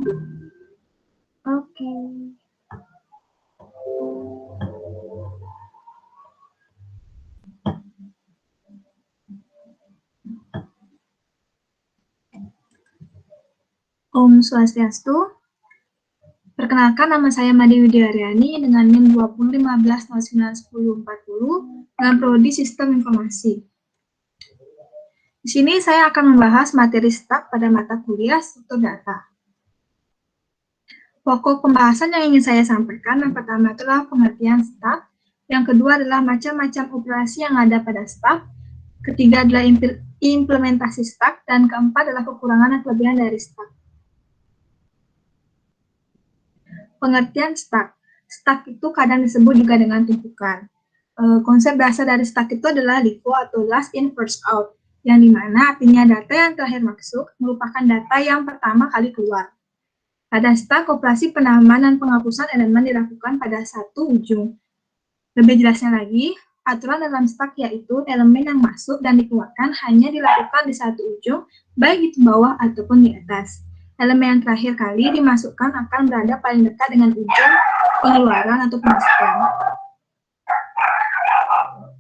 Oke. Om Swastiastu. Perkenalkan, nama saya Made Widiaryani dengan NIM 2015091040 dengan prodi Sistem Informasi. Di sini saya akan membahas materi STAK pada mata kuliah Struktur Data. Pokok pembahasan yang ingin saya sampaikan, yang pertama adalah pengertian STAK, yang kedua adalah macam-macam operasi yang ada pada STAK, ketiga adalah implementasi STAK, dan keempat adalah kekurangan dan kelebihan dari STAK. Pengertian STAK. STAK itu kadang disebut juga dengan tumpukan. Konsep dasar dari STAK itu adalah LIFO atau last in first out, yang dimana artinya data yang terakhir masuk merupakan data yang pertama kali keluar. Pada STAK, operasi penambahan dan penghapusan elemen dilakukan pada satu ujung. Lebih jelasnya lagi, aturan dalam STAK yaitu elemen yang masuk dan dikeluarkan hanya dilakukan di satu ujung, baik di bawah ataupun di atas. Elemen yang terakhir kali dimasukkan akan berada paling dekat dengan ujung pengeluaran atau pemasukan.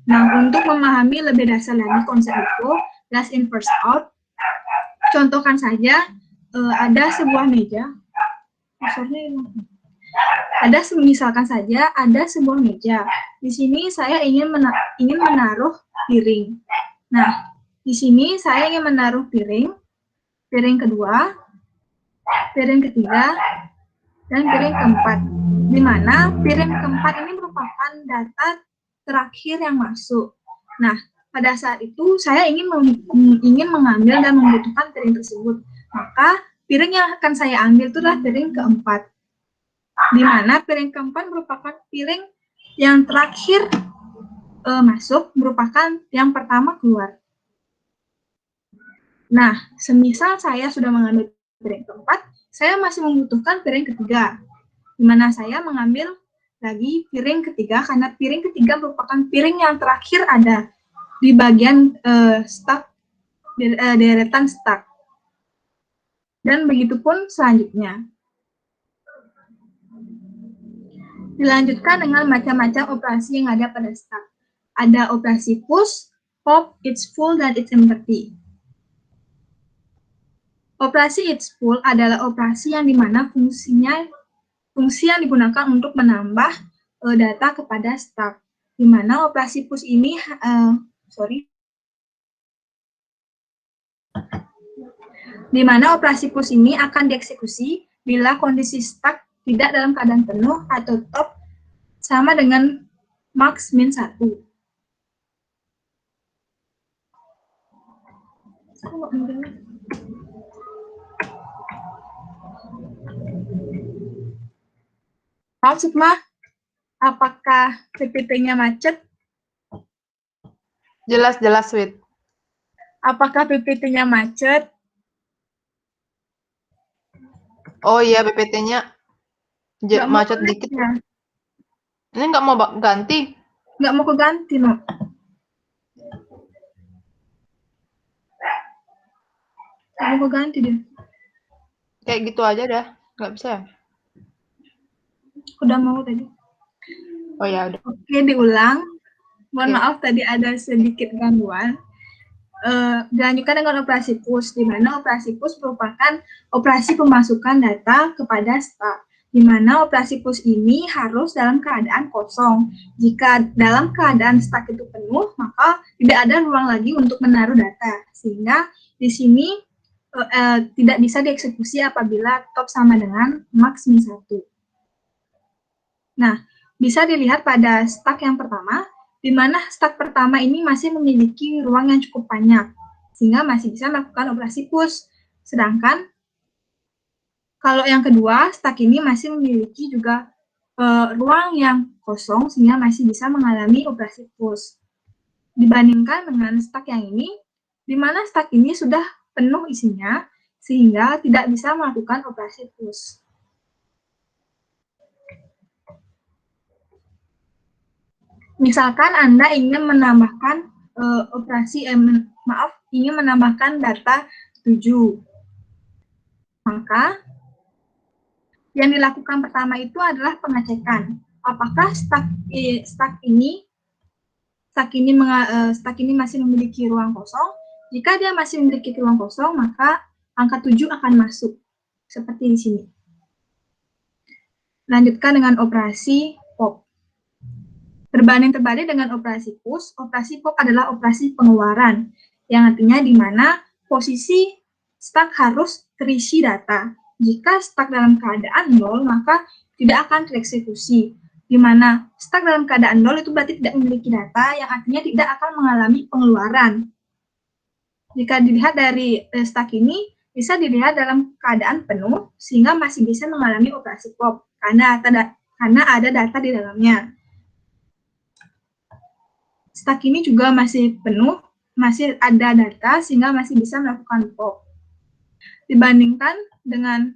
Nah, untuk memahami lebih dasar lagi konsep itu, last in first out, contohkan saja ada sebuah meja, misalkan saja ada sebuah meja. Di sini saya ingin menaruh piring. Nah, di sini saya ingin menaruh piring kedua, piring ketiga, dan piring keempat. Di mana piring keempat ini merupakan data terakhir yang masuk. Nah, pada saat itu saya ingin mengambil dan membutuhkan piring tersebut. Maka piring yang akan saya ambil itu adalah piring keempat. Di mana piring keempat merupakan piring yang terakhir masuk, merupakan yang pertama keluar. Nah, semisal saya sudah mengambil piring keempat, saya masih membutuhkan piring ketiga, di mana saya mengambil lagi piring ketiga, karena piring ketiga merupakan piring yang terakhir ada di bagian STAK, deretan STAK. Dan begitu pun selanjutnya. Dilanjutkan dengan macam-macam operasi yang ada pada STAK. Ada operasi push, pop, it's full, dan it's empty. Operasi it's full adalah operasi yang dimana fungsi yang digunakan untuk menambah data kepada STAK. Di mana operasi push ini, di mana operasi push ini akan dieksekusi bila kondisi STAK tidak dalam keadaan penuh atau top sama dengan max min 1. Maaf, Sukma, apakah PPT-nya macet? Jelas, Wid. Apakah PPT-nya macet? Oh iya, PPT-nya macet dikit. Ya. Ini nggak mau ganti? Nggak mau keganti, no. Nggak mau keganti deh. Kayak gitu aja dah, nggak bisa ya? Udah mau tadi. Oh ya udah. Oke, diulang. Mohon maaf tadi ada sedikit gangguan. Dilanjutkan dengan operasi push, di mana operasi push merupakan operasi pemasukan data kepada STAK, di mana operasi push ini harus dalam keadaan kosong. Jika dalam keadaan STAK itu penuh, maka tidak ada ruang lagi untuk menaruh data, sehingga di sini tidak bisa dieksekusi apabila top sama dengan max min 1. Nah, bisa dilihat pada STAK yang pertama, di mana STAK pertama ini masih memiliki ruang yang cukup banyak, sehingga masih bisa melakukan operasi push. Sedangkan, kalau yang kedua, STAK ini masih memiliki juga ruang yang kosong, sehingga masih bisa mengalami operasi push. Dibandingkan dengan STAK yang ini, di mana STAK ini sudah penuh isinya, sehingga tidak bisa melakukan operasi push. Misalkan Anda ingin menambahkan ingin menambahkan data 7. Maka Yang dilakukan pertama itu adalah pengecekan. Apakah stak ini masih memiliki ruang kosong? Jika dia masih memiliki ruang kosong, maka angka 7 akan masuk. Seperti di sini. Lanjutkan dengan operasi pop. Berbanding terbalik dengan operasi pop adalah operasi pengeluaran, yang artinya di mana posisi stak harus terisi data. Jika stak dalam keadaan nol, maka tidak akan tereksekusi. Di mana stak dalam keadaan nol itu berarti tidak memiliki data, yang artinya tidak akan mengalami pengeluaran. Jika dilihat dari stak ini, bisa dilihat dalam keadaan penuh, sehingga masih bisa mengalami operasi pop, karena ada data di dalamnya. Stak ini juga masih penuh, masih ada data, sehingga masih bisa melakukan pop. Dibandingkan dengan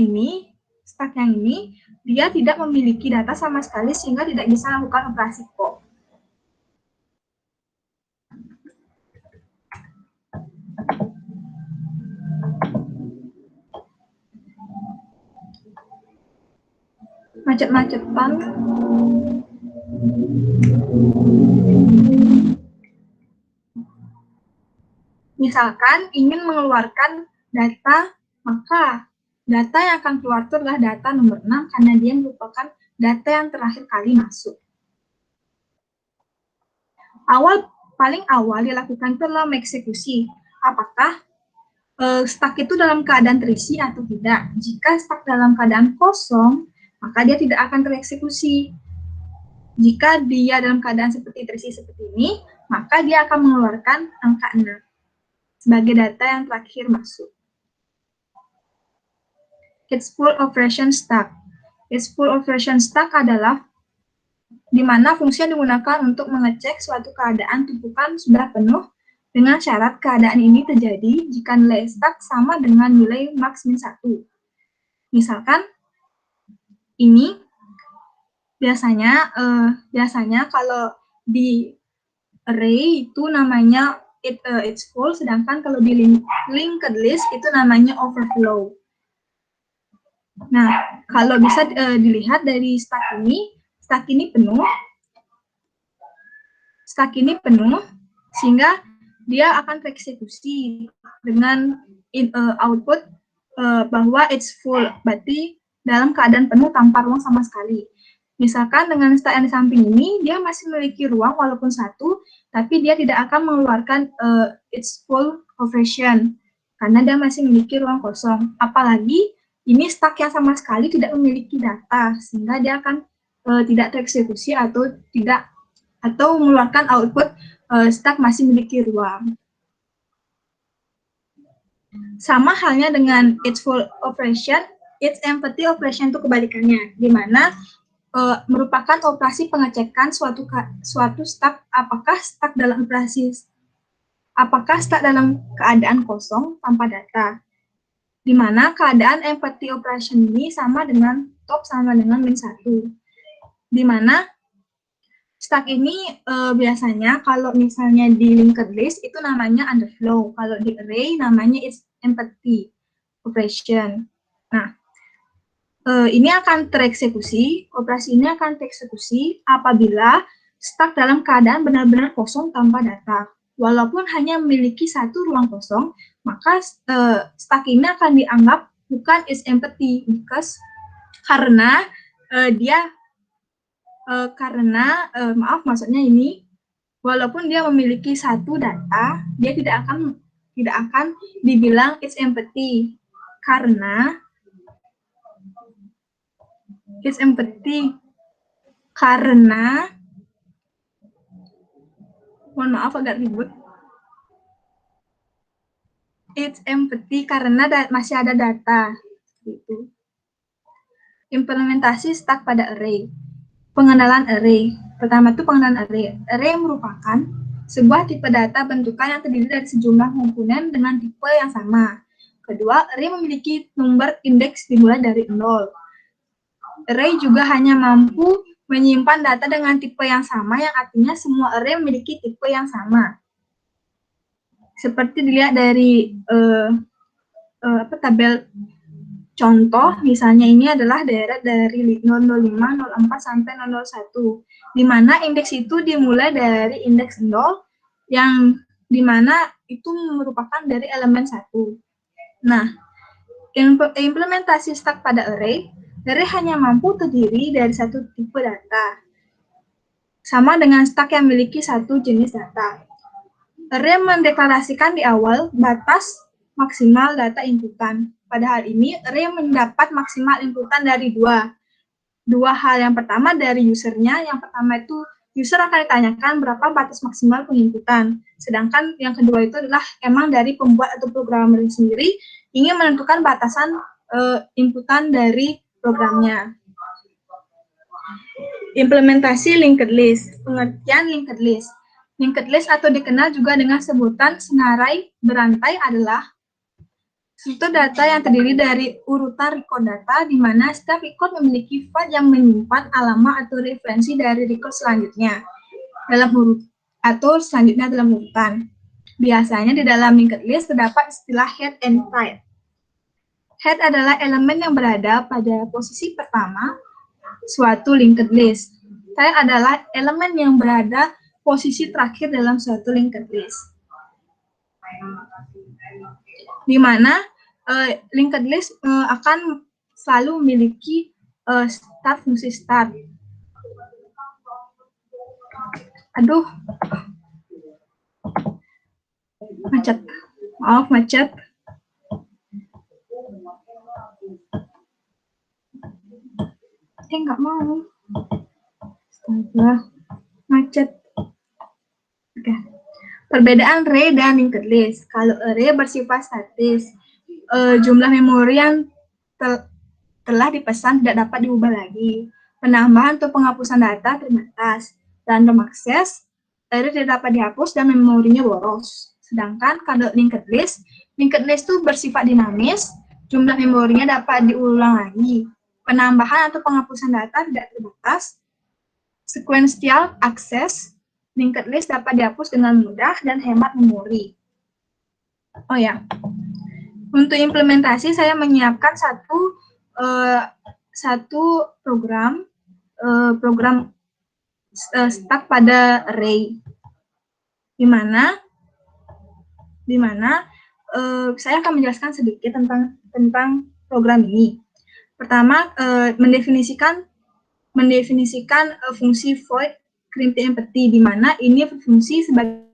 ini, stak yang ini, dia tidak memiliki data sama sekali, sehingga tidak bisa melakukan operasi pop. Macet-macetan. Misalkan ingin mengeluarkan data, maka data yang akan keluar itu adalah data nomor 6 karena dia merupakan data yang terakhir kali masuk. Paling awal dilakukan itu adalah mengeksekusi. Apakah stak itu dalam keadaan terisi atau tidak? Jika stak dalam keadaan kosong, maka dia tidak akan tereksekusi. Jika dia dalam keadaan seperti terisi seperti ini, maka dia akan mengeluarkan angka 6 sebagai data yang terakhir masuk. Its full operation stack. Its full operation stack adalah di mana fungsi yang digunakan untuk mengecek suatu keadaan tumpukan sudah penuh dengan syarat keadaan ini terjadi jika nilai stack sama dengan nilai max min 1. Misalkan ini biasanya kalau di array itu namanya it's full, sedangkan kalau di linked list itu namanya overflow. Nah, kalau bisa dilihat dari stack ini penuh, sehingga dia akan tereksekusi dengan output bahwa it's full, berarti dalam keadaan penuh tanpa ruang sama sekali. Misalkan dengan stack yang di samping ini, dia masih memiliki ruang walaupun 1, tapi dia tidak akan mengeluarkan its full operation, karena dia masih memiliki ruang kosong. Apalagi ini stack yang sama sekali tidak memiliki data, sehingga dia akan tidak tereksekusi atau mengeluarkan output stack masih memiliki ruang. Sama halnya dengan its full operation, its empty operation itu kebalikannya, di mana merupakan operasi pengecekan suatu stack apakah stack dalam keadaan kosong tanpa data, di mana keadaan empty operation ini sama dengan top sama dengan min 1, di mana stack ini biasanya kalau misalnya di linked list itu namanya underflow, kalau di array namanya its empty operation. Nah, ini akan tereksekusi, operasi ini akan tereksekusi apabila stack dalam keadaan benar-benar kosong tanpa data. Walaupun hanya memiliki 1 ruang kosong, maka stack ini akan dianggap bukan is empty, karena maksudnya ini, walaupun dia memiliki 1 data, dia tidak akan dibilang is empty, karena mohon maaf agak ribut. It's empty karena masih ada data. Gitu. Implementasi stack pada array. Pengenalan array. Pertama itu pengenalan array. Array merupakan sebuah tipe data bentukan yang terdiri dari sejumlah komponen dengan tipe yang sama. Kedua, array memiliki nomor indeks dimulai dari 0. Array juga hanya mampu menyimpan data dengan tipe yang sama, yang artinya semua array memiliki tipe yang sama. Seperti dilihat dari tabel contoh, misalnya ini adalah daerah dari 005, 04 sampai 001, di mana indeks itu dimulai dari indeks 0 yang di mana itu merupakan dari elemen 1. Nah, implementasi stack pada array hanya mampu terdiri dari satu tipe data, sama dengan stack yang memiliki satu jenis data. Array mendeklarasikan di awal batas maksimal data inputan. Pada hal ini, array mendapat maksimal inputan dari dua hal. Yang pertama dari usernya, yang pertama itu user akan ditanyakan berapa batas maksimal penginputan. Sedangkan yang kedua itu adalah emang dari pembuat atau programmer sendiri ingin menentukan batasan inputan dari programnya. Implementasi linked list. Pengertian linked list. Linked list atau dikenal juga dengan sebutan senarai berantai adalah struktur data yang terdiri dari urutan record data, di mana setiap record memiliki file yang menyimpan alamat atau referensi dari record selanjutnya dalam urut atau selanjutnya dalam urutan. Biasanya di dalam linked list terdapat istilah head and tail. Head adalah elemen yang berada pada posisi pertama suatu linked list. Tail adalah elemen yang berada posisi terakhir dalam suatu linked list. Di mana linked list akan selalu memiliki fungsi start. Aduh, macet. Maaf, macet. Nggak mau. Astaga, macet. Oke. Perbedaan array dan linked list. Kalau array bersifat statis, jumlah memori yang telah dipesan tidak dapat diubah lagi. Penambahan atau penghapusan data terbatas. Random access, array tidak dapat dihapus dan memorinya boros. Sedangkan kalau linked list itu bersifat dinamis, jumlah memorinya dapat diulang lagi. Penambahan atau penghapusan data tidak terbatas. Sequential access, linked list dapat dihapus dengan mudah dan hemat memori. Oh ya, untuk implementasi saya menyiapkan satu program stack pada array, di mana saya akan menjelaskan sedikit tentang program ini. Pertama, mendefinisikan fungsi void create empty, di mana ini berfungsi sebagai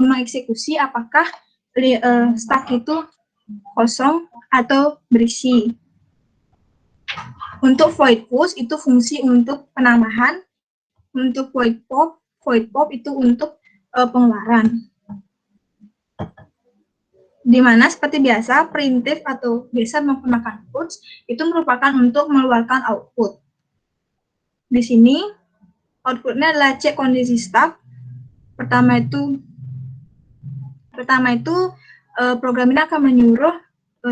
mengeksekusi apakah stack itu kosong atau berisi. Untuk void push itu fungsi untuk penambahan, untuk void pop itu untuk pengeluaran. Di mana seperti biasa printf atau biasa menggunakan puts itu merupakan untuk mengeluarkan output. Di sini outputnya adalah cek kondisi stack. Pertama itu program ini akan menyuruh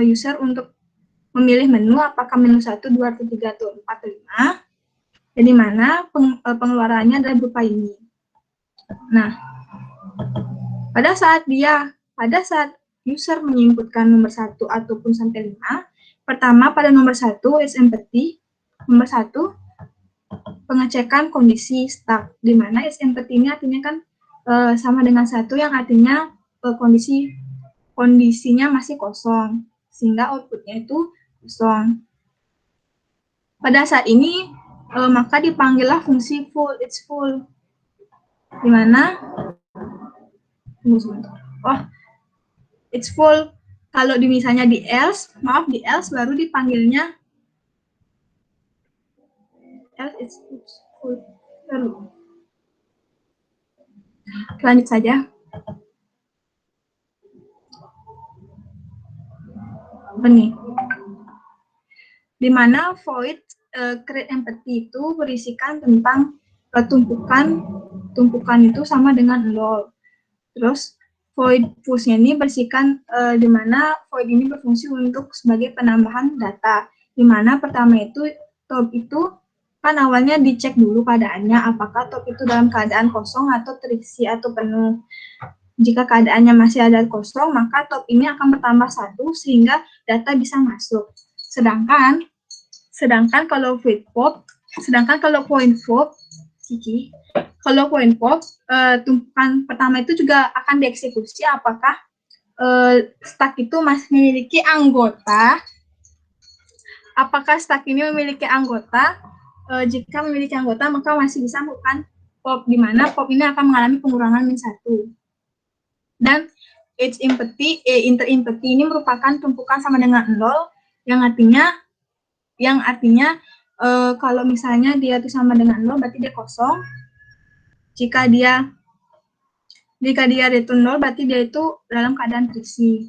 user untuk memilih menu apakah menu 1, 2, 3, atau 4, atau 5. Jadi mana pengeluarannya adalah berupa ini. Nah, pada saat user menginputkan nomor 1 ataupun sampai 5, pertama pada nomor 1 is empty, nomor 1 pengecekan kondisi stack, di mana is empty ini artinya kan sama dengan 1 yang artinya kondisinya masih kosong, sehingga outputnya itu kosong. Pada saat ini maka dipanggillah fungsi full, it's full, di mana it's full. Kalau misalnya di else baru dipanggilnya else it's full. Lanjut saja. Ini di mana void create empty itu berisikan tentang tumpukan itu sama dengan 0. Terus void push-nya ini berisikan di mana void ini berfungsi untuk sebagai penambahan data. Di mana pertama itu top itu kan awalnya dicek dulu keadaannya apakah top itu dalam keadaan kosong atau terisi atau penuh. Jika keadaannya masih ada kosong, maka top ini akan bertambah 1 sehingga data bisa masuk. Sedangkan kalau void pop, tumpukan pertama itu juga akan dieksekusi apakah stack itu masih memiliki anggota. Apakah stack ini memiliki anggota? Jika memiliki anggota, maka masih bisa melakukan pop, di mana pop ini akan mengalami pengurangan -1. Dan interempty ini merupakan tumpukan sama dengan 0, yang artinya kalau misalnya dia itu sama dengan 0, berarti dia kosong. Jika dia return 0, berarti dia itu dalam keadaan terisi.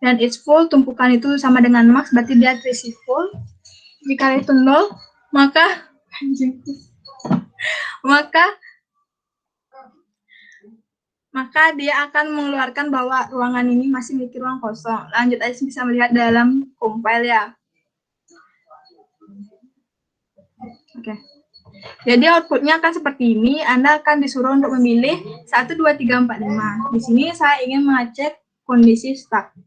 Dan it's full, tumpukan itu sama dengan max, berarti dia terisi full. Jika return 0, maka dia akan mengeluarkan bahwa ruangan ini masih memiliki ruang kosong. Lanjut aja, bisa melihat dalam compile ya. Oke. Jadi outputnya akan seperti ini. Anda akan disuruh untuk memilih 1, 2, 3, 4, 5. Di sini saya ingin mengecek kondisi stack.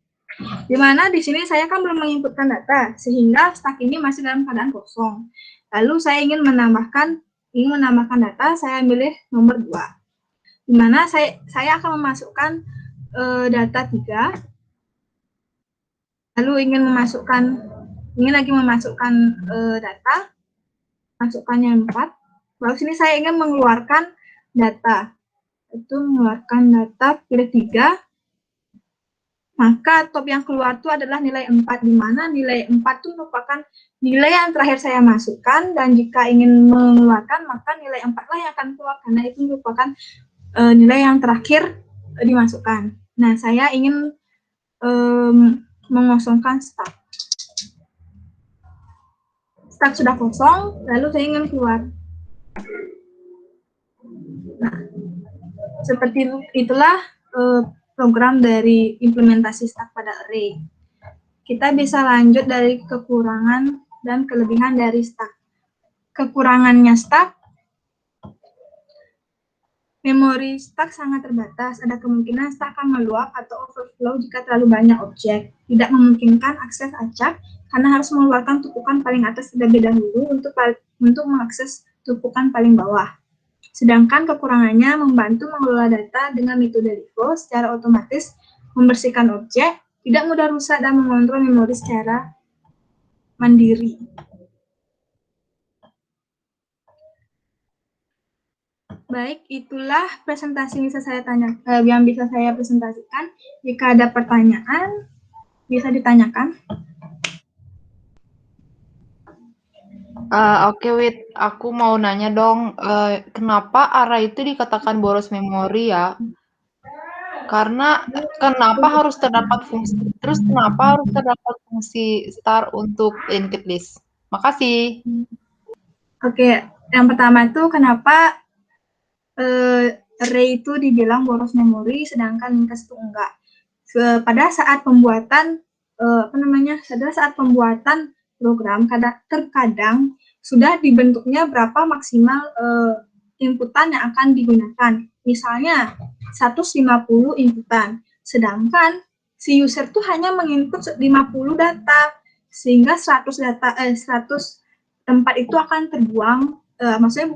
Di mana di sini saya kan belum menginputkan data, sehingga stack ini masih dalam keadaan kosong. Lalu saya ingin menambahkan data, saya pilih nomor 2. Di mana saya akan memasukkan data 3. Lalu ingin lagi memasukkan data, masukkannya 4. Lalu sini saya ingin mengeluarkan data. Itu mengeluarkan data, pilih 3. Maka top yang keluar itu adalah nilai 4, di mana nilai 4 itu merupakan nilai yang terakhir saya masukkan, dan jika ingin mengeluarkan, maka nilai 4 lah yang akan keluar, karena itu merupakan nilai yang terakhir dimasukkan. Nah, saya ingin mengosongkan stack. Stack sudah kosong, lalu saya ingin keluar. Nah, seperti itulah program dari implementasi stack pada array. Kita bisa lanjut dari kekurangan dan kelebihan dari stack. Kekurangannya stack, memori stack sangat terbatas. Ada kemungkinan stack akan meluap atau overflow jika terlalu banyak objek. Tidak memungkinkan akses acak karena harus mengeluarkan tumpukan paling atas terlebih dahulu untuk mengakses tumpukan paling bawah. Sedangkan kekurangannya membantu mengelola data dengan metode LIFO secara otomatis, membersihkan objek, tidak mudah rusak, dan mengontrol memori secara mandiri. Baik, itulah presentasi yang bisa saya presentasikan. Jika ada pertanyaan, bisa ditanyakan. Oke, Wit. Aku mau nanya dong, kenapa array itu dikatakan boros memori ya? Karena kenapa harus terdapat fungsi star untuk linked list? Makasih. Oke, yang pertama itu kenapa array itu dibilang boros memori, sedangkan linked list itu enggak. Pada saat pembuatan program, terkadang sudah dibentuknya berapa maksimal inputan yang akan digunakan. Misalnya 150 inputan, sedangkan si user tuh hanya menginput 50 data, sehingga 100 tempat itu akan terbuang, maksudnya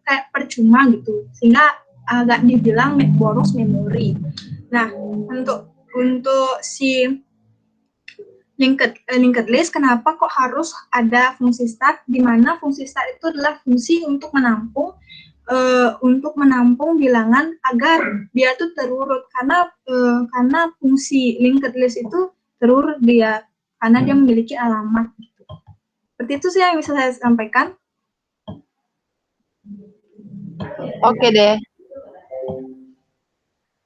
kayak percuma gitu, sehingga agak dibilang boros memori. Nah, untuk si linked list, kenapa kok harus ada fungsi start, di mana fungsi start itu adalah fungsi untuk menampung bilangan agar dia tuh terurut, karena fungsi linked list itu terurut karena dia memiliki alamat. Seperti itu sih yang bisa saya sampaikan. Oke deh.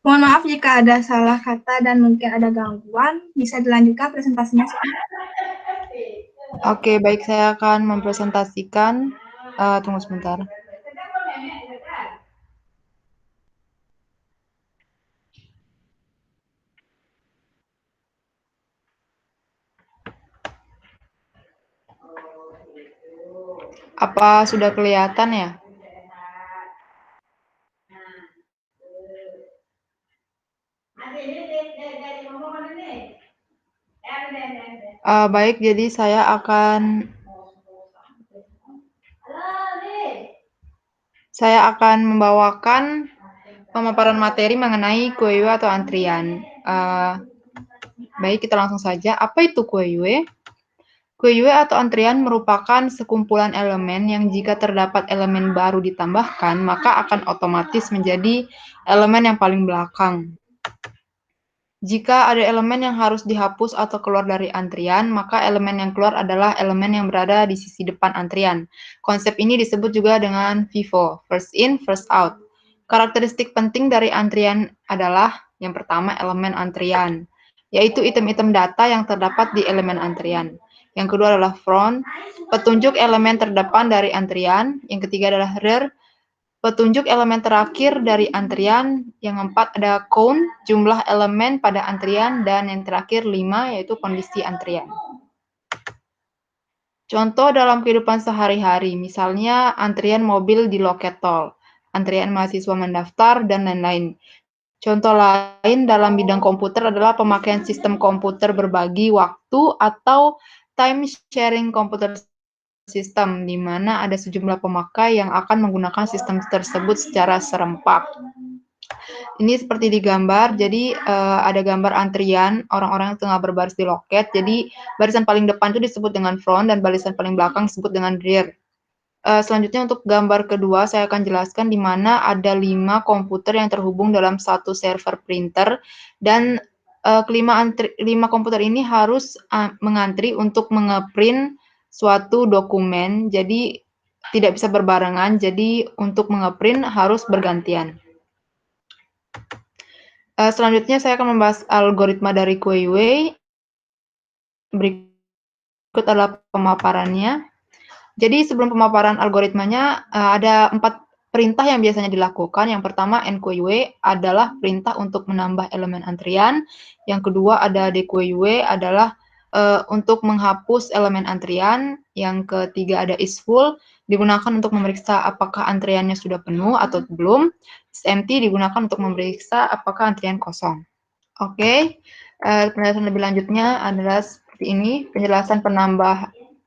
Mohon maaf jika ada salah kata dan mungkin ada gangguan. Bisa dilanjutkan presentasinya. Oke, baik, saya akan mempresentasikan. Tunggu sebentar. Apa sudah kelihatan ya? Baik, jadi saya akan membawakan pemaparan materi mengenai QUE atau antrian. Baik, kita langsung saja. Apa itu QUE? QUE atau antrian merupakan sekumpulan elemen yang jika terdapat elemen baru ditambahkan, maka akan otomatis menjadi elemen yang paling belakang. Jika ada elemen yang harus dihapus atau keluar dari antrian, maka elemen yang keluar adalah elemen yang berada di sisi depan antrian. Konsep ini disebut juga dengan FIFO, first in, first out. Karakteristik penting dari antrian adalah yang pertama elemen antrian, yaitu item-item data yang terdapat di elemen antrian. Yang kedua adalah front, petunjuk elemen terdepan dari antrian. Yang ketiga adalah rear, petunjuk elemen terakhir dari antrian. Yang keempat ada count, jumlah elemen pada antrian. Dan yang terakhir 5, yaitu kondisi antrian. Contoh dalam kehidupan sehari-hari, misalnya antrian mobil di loket tol, antrian mahasiswa mendaftar, dan lain-lain. Contoh lain dalam bidang komputer adalah pemakaian sistem komputer berbagi waktu atau time sharing computer system, di mana ada sejumlah pemakai yang akan menggunakan sistem tersebut secara serempak. Ini seperti di gambar, jadi ada gambar antrian, orang-orang yang tengah berbaris di loket, jadi barisan paling depan itu disebut dengan front, dan barisan paling belakang disebut dengan rear. Selanjutnya untuk gambar kedua, saya akan jelaskan di mana ada 5 komputer yang terhubung dalam satu server printer, dan kelima komputer ini harus mengantri untuk mengeprint suatu dokumen, jadi tidak bisa berbarengan, jadi untuk mengeprint harus bergantian. Selanjutnya saya akan membahas algoritma dari QUE. Berikut adalah pemaparannya. Jadi sebelum pemaparan algoritmanya, ada 4 perintah yang biasanya dilakukan. Yang pertama, enqueue adalah perintah untuk menambah elemen antrian. Yang kedua ada dequeue adalah untuk menghapus elemen antrian. Yang ketiga ada isFull, digunakan untuk memeriksa apakah antriannya sudah penuh atau belum. IsEmpty digunakan untuk memeriksa apakah antrian kosong. Oke, penjelasan lebih lanjutnya adalah seperti ini, penjelasan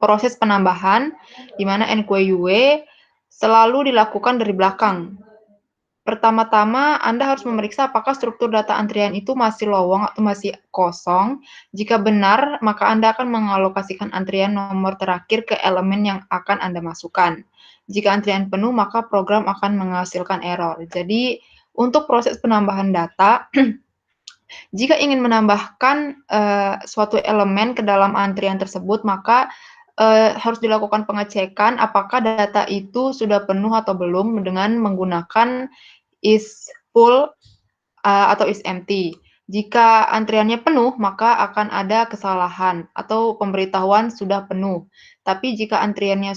proses penambahan, di mana enqueue selalu dilakukan dari belakang. Pertama-tama, Anda harus memeriksa apakah struktur data antrian itu masih lowong atau masih kosong. Jika benar, maka Anda akan mengalokasikan antrian nomor terakhir ke elemen yang akan Anda masukkan. Jika antrian penuh, maka program akan menghasilkan error. Jadi, untuk proses penambahan data, jika ingin menambahkan suatu elemen ke dalam antrian tersebut, maka harus dilakukan pengecekan apakah data itu sudah penuh atau belum dengan menggunakan isFull atau isEmpty. Jika antriannya penuh, maka akan ada kesalahan atau pemberitahuan sudah penuh. Tapi jika antriannya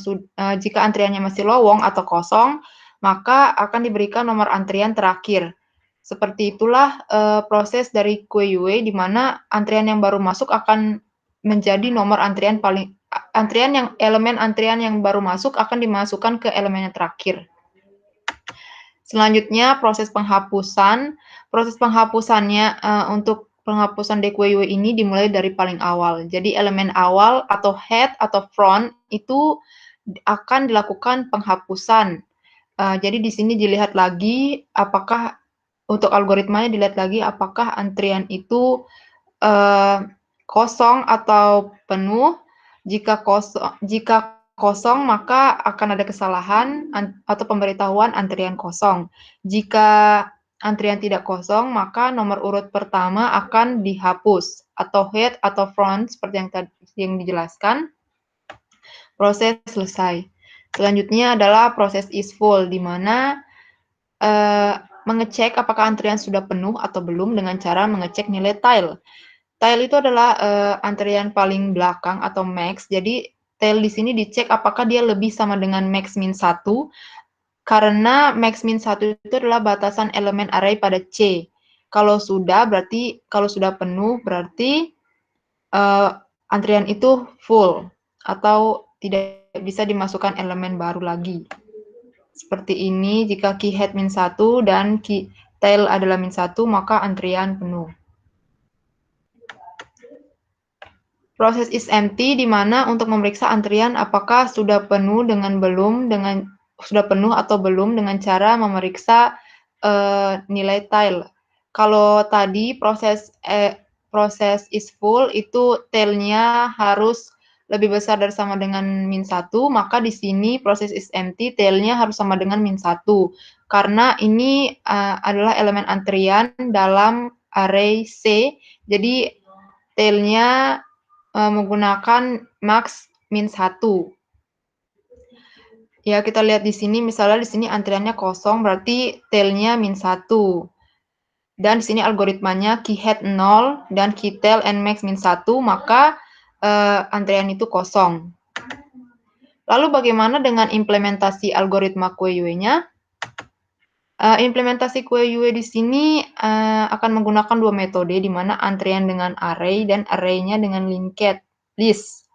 masih lowong atau kosong, maka akan diberikan nomor antrian terakhir. Seperti itulah proses dari QUE, di mana antrian yang baru masuk akan menjadi nomor antrian elemen antrian yang baru masuk akan dimasukkan ke elemen yang terakhir. Selanjutnya proses penghapusan. Proses penghapusannya untuk penghapusan dequeue ini dimulai dari paling awal. Jadi elemen awal atau head atau front itu akan dilakukan penghapusan. Jadi di sini dilihat lagi apakah untuk algoritmanya dilihat lagi apakah antrian itu kosong atau penuh. Jika kosong, maka akan ada kesalahan atau pemberitahuan antrian kosong. Jika antrian tidak kosong, maka nomor urut pertama akan dihapus, atau head atau front, seperti yang tadi yang dijelaskan. Proses selesai. Selanjutnya adalah proses isFull, di mana mengecek apakah antrian sudah penuh atau belum dengan cara mengecek nilai tile. Tile itu adalah antrian paling belakang atau max. Jadi tile di sini dicek apakah dia lebih sama dengan max min 1, karena max min 1 itu adalah batasan elemen array pada C. Kalau sudah penuh berarti antrian itu full atau tidak bisa dimasukkan elemen baru lagi. Seperti ini, jika key head min 1 dan key tail adalah min 1, maka antrian penuh. Proses is empty di mana untuk memeriksa antrian apakah sudah penuh sudah penuh atau belum dengan cara memeriksa nilai tile. Kalau tadi proses is full itu tail-nya harus lebih besar dari sama dengan -1, maka di sini proses is empty tail-nya harus sama dengan -1. Karena ini adalah elemen antrian dalam array C, jadi tail-nya menggunakan max -1. Ya, kita lihat di sini, misalnya di sini antriannya kosong, berarti tail-nya -1. Dan di sini algoritmanya key head 0 dan key tail and max -1, maka antrian itu kosong. Lalu bagaimana dengan implementasi algoritma QUE-nya? Implementasi QUE di sini akan menggunakan dua metode, di mana antrian dengan array dan array-nya dengan linked list.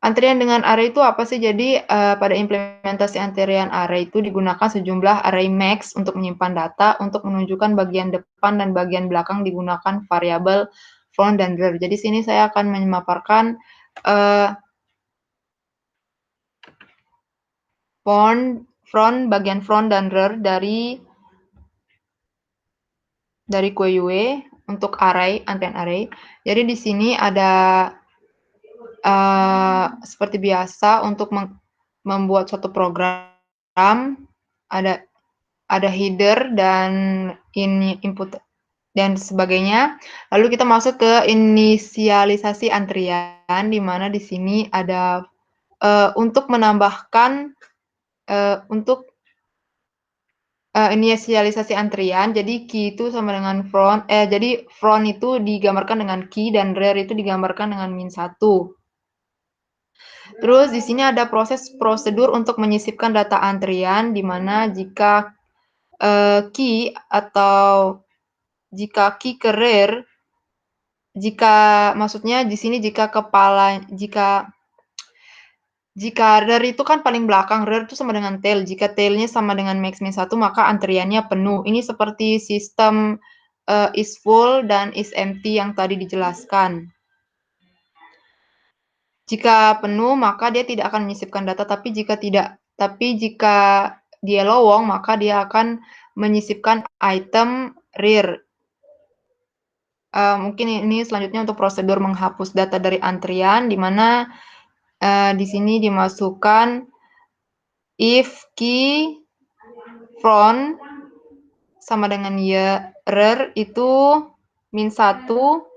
Antrian dengan array itu apa sih? Jadi pada implementasi antrian array itu digunakan sejumlah array max untuk menyimpan data, untuk menunjukkan bagian depan dan bagian belakang digunakan variabel front dan rear. Jadi sini saya akan memaparkan bagian front dan rear dari QUE untuk array, antrian array. Jadi di sini ada seperti biasa untuk membuat suatu program, ada header dan input dan sebagainya. Lalu kita masuk ke inisialisasi antrian, di mana di sini ada untuk menambahkan inisialisasi antrian. Jadi key itu sama dengan front. Jadi front itu digambarkan dengan key dan rear itu digambarkan dengan -1. Terus di sini ada prosedur untuk menyisipkan data antrian, di mana jika key ke rear, maksudnya di sini jika rear itu kan paling belakang, rear itu sama dengan tail. Jika tail-nya sama dengan max -1, maka antriannya penuh. Ini seperti sistem is full dan is empty yang tadi dijelaskan. Jika penuh, maka dia tidak akan menyisipkan data, tapi jika dia lowong, maka dia akan menyisipkan item rear. Mungkin ini selanjutnya untuk prosedur menghapus data dari antrian, di mana di sini dimasukkan if key front sama dengan rear itu -1,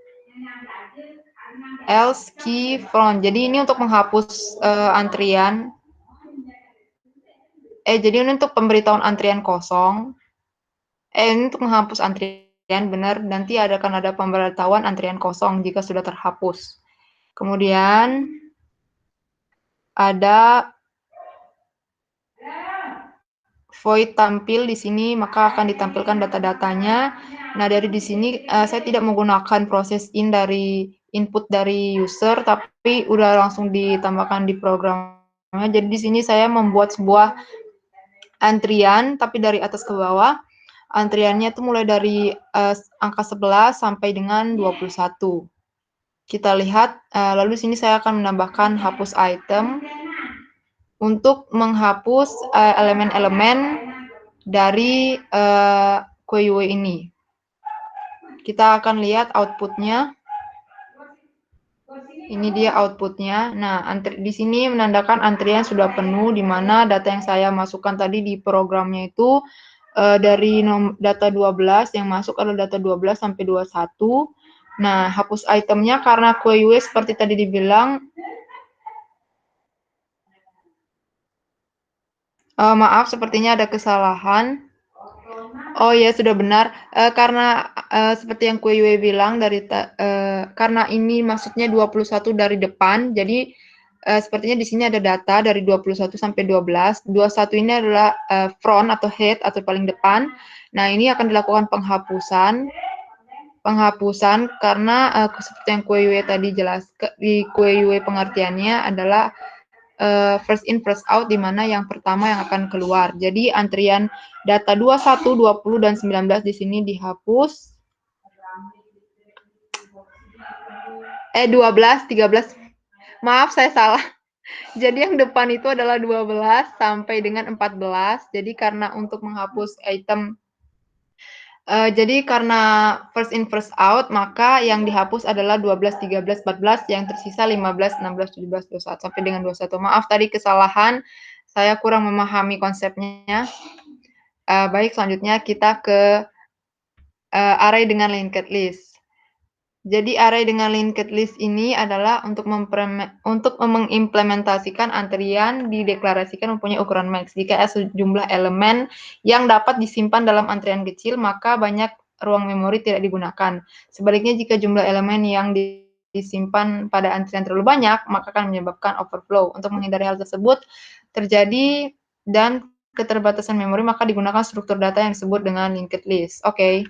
else key front. Jadi ini untuk menghapus antrian. Jadi ini untuk pemberitahuan antrian kosong. Ini untuk menghapus antrian, benar. Nanti akan ada pemberitahuan antrian kosong jika sudah terhapus. Kemudian ada void tampil di sini, maka akan ditampilkan data-datanya. Nah, dari di sini saya tidak menggunakan proses dari input dari user, tapi udah langsung ditambahkan di programnya. Jadi di sini saya membuat sebuah antrian, tapi dari atas ke bawah. Antriannya itu mulai dari angka 11 sampai dengan 21. Kita lihat, lalu di sini saya akan menambahkan hapus item untuk menghapus elemen-elemen dari QUE ini. Kita akan lihat output-nya. Ini dia output-nya. Nah, di sini menandakan antrian sudah penuh, di mana data yang saya masukkan tadi di programnya itu dari data 12, yang masuk adalah data 12 sampai 21. Nah, hapus itemnya karena QUE seperti tadi dibilang, maaf, sepertinya ada kesalahan. Oh ya, sudah benar. Karena seperti yang QUE bilang, karena ini maksudnya 21 dari depan, jadi sepertinya di sini ada data dari 21 sampai 12. 21 ini adalah front atau head atau paling depan. Nah, ini akan dilakukan penghapusan karena seperti yang QUE tadi di QUE pengertiannya adalah first in, first out, di mana yang pertama yang akan keluar. Jadi antrian data 21, 20, dan 19 di sini dihapus. 12, 13. Maaf, saya salah. Jadi yang depan itu adalah 12 sampai dengan 14. Jadi karena untuk menghapus item jadi karena first in first out, maka yang dihapus adalah 12, 13, 14, yang tersisa 15, 16, 17, 21 sampai dengan 21. Maaf tadi kesalahan, saya kurang memahami konsepnya. Baik, selanjutnya kita ke array dengan linked list. Jadi array dengan linked list ini adalah untuk mengimplementasikan antrian dideklarasikan mempunyai ukuran max. Jika sejumlah elemen yang dapat disimpan dalam antrian kecil, maka banyak ruang memori tidak digunakan. Sebaliknya, jika jumlah elemen yang disimpan pada antrian terlalu banyak, maka akan menyebabkan overflow. Untuk menghindari hal tersebut terjadi dan keterbatasan memori, maka digunakan struktur data yang disebut dengan linked list. Oke.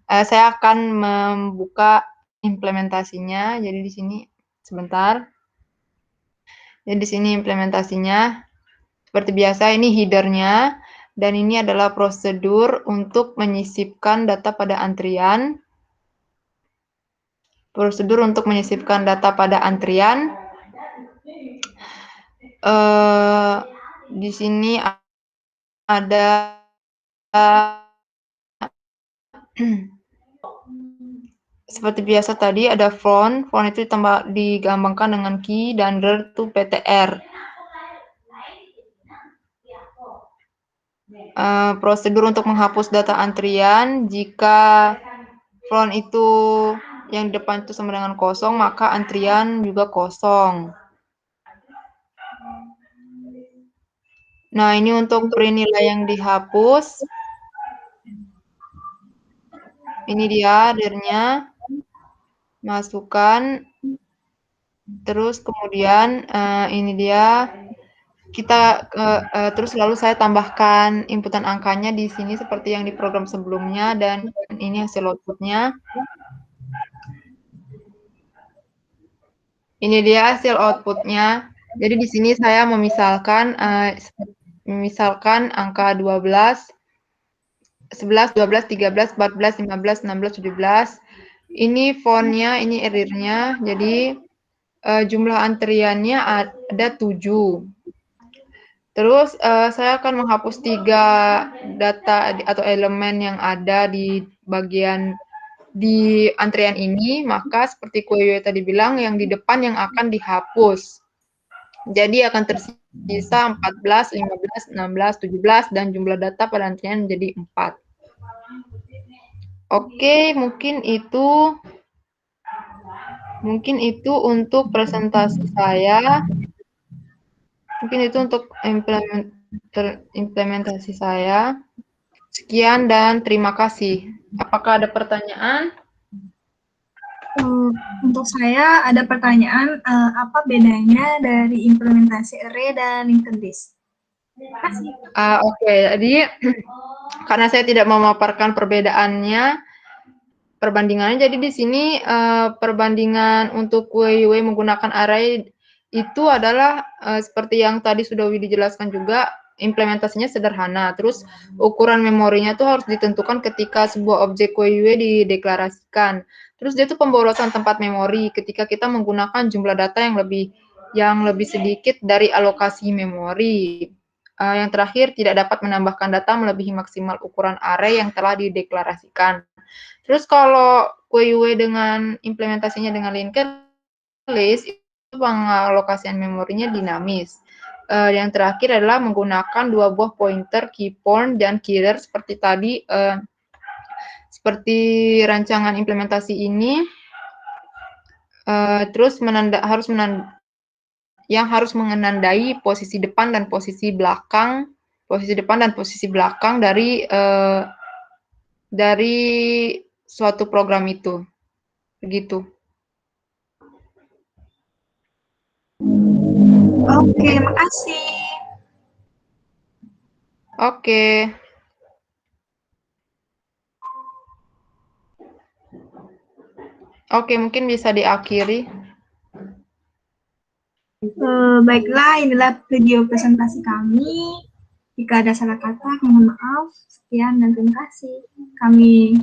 Saya akan membuka implementasinya. Jadi di sini sebentar. Jadi di sini implementasinya. Seperti biasa ini header-nya dan ini adalah prosedur untuk menyisipkan data pada antrian. Prosedur untuk menyisipkan data pada antrian. Di sini ada seperti biasa tadi ada font itu digambangkan dengan key dan dir to ptr. Prosedur untuk menghapus data antrian, jika font itu yang di depan itu sama dengan kosong, maka antrian juga kosong. Nah, ini untuk print nilai yang dihapus. Ini dia dirnya. Masukkan. Terus kemudian ini dia. Terus lalu saya tambahkan inputan angkanya di sini seperti yang di program sebelumnya dan ini hasil outputnya. Ini dia hasil outputnya. Jadi di sini saya misalkan angka 12, 11, 12, 13, 14, 15, 16, 17. Ini fontnya, ini erirnya. Jadi jumlah antriannya ada 7. Terus saya akan menghapus 3 data atau elemen yang ada di bagian di antrian ini, maka seperti Kueyo tadi bilang, yang di depan yang akan dihapus. Jadi akan tersisa 14, 15, 16, 17, dan jumlah data pada antrian menjadi 4. Oke, mungkin itu untuk presentasi saya. Mungkin itu untuk implementasi saya. Sekian dan terima kasih. Apakah ada pertanyaan? Untuk saya ada pertanyaan, apa bedanya dari implementasi array dan linked list? Terima kasih. Oke, jadi karena saya tidak memaparkan perbandingannya, jadi di sini perbandingan untuk QUE menggunakan array itu adalah seperti yang tadi sudah Widi jelaskan juga, implementasinya sederhana. Terus ukuran memorinya itu harus ditentukan ketika sebuah objek QUE dideklarasikan. Terus dia itu pemborosan tempat memori ketika kita menggunakan jumlah data yang lebih sedikit dari alokasi memori. Yang terakhir, tidak dapat menambahkan data melebihi maksimal ukuran array yang telah dideklarasikan. Terus kalau QUE dengan implementasinya dengan linked list, itu pengalokasian memorinya dinamis. Yang terakhir adalah menggunakan 2 buah pointer, key point dan killer seperti tadi, seperti rancangan implementasi ini. Terus harus menandai posisi depan dan posisi belakang dari suatu program itu. Begitu. Oke, makasih. Oke. Oke, mungkin bisa diakhiri. Baiklah, inilah video presentasi kami. Jika ada salah kata, mohon maaf. Sekian dan terima kasih. Kami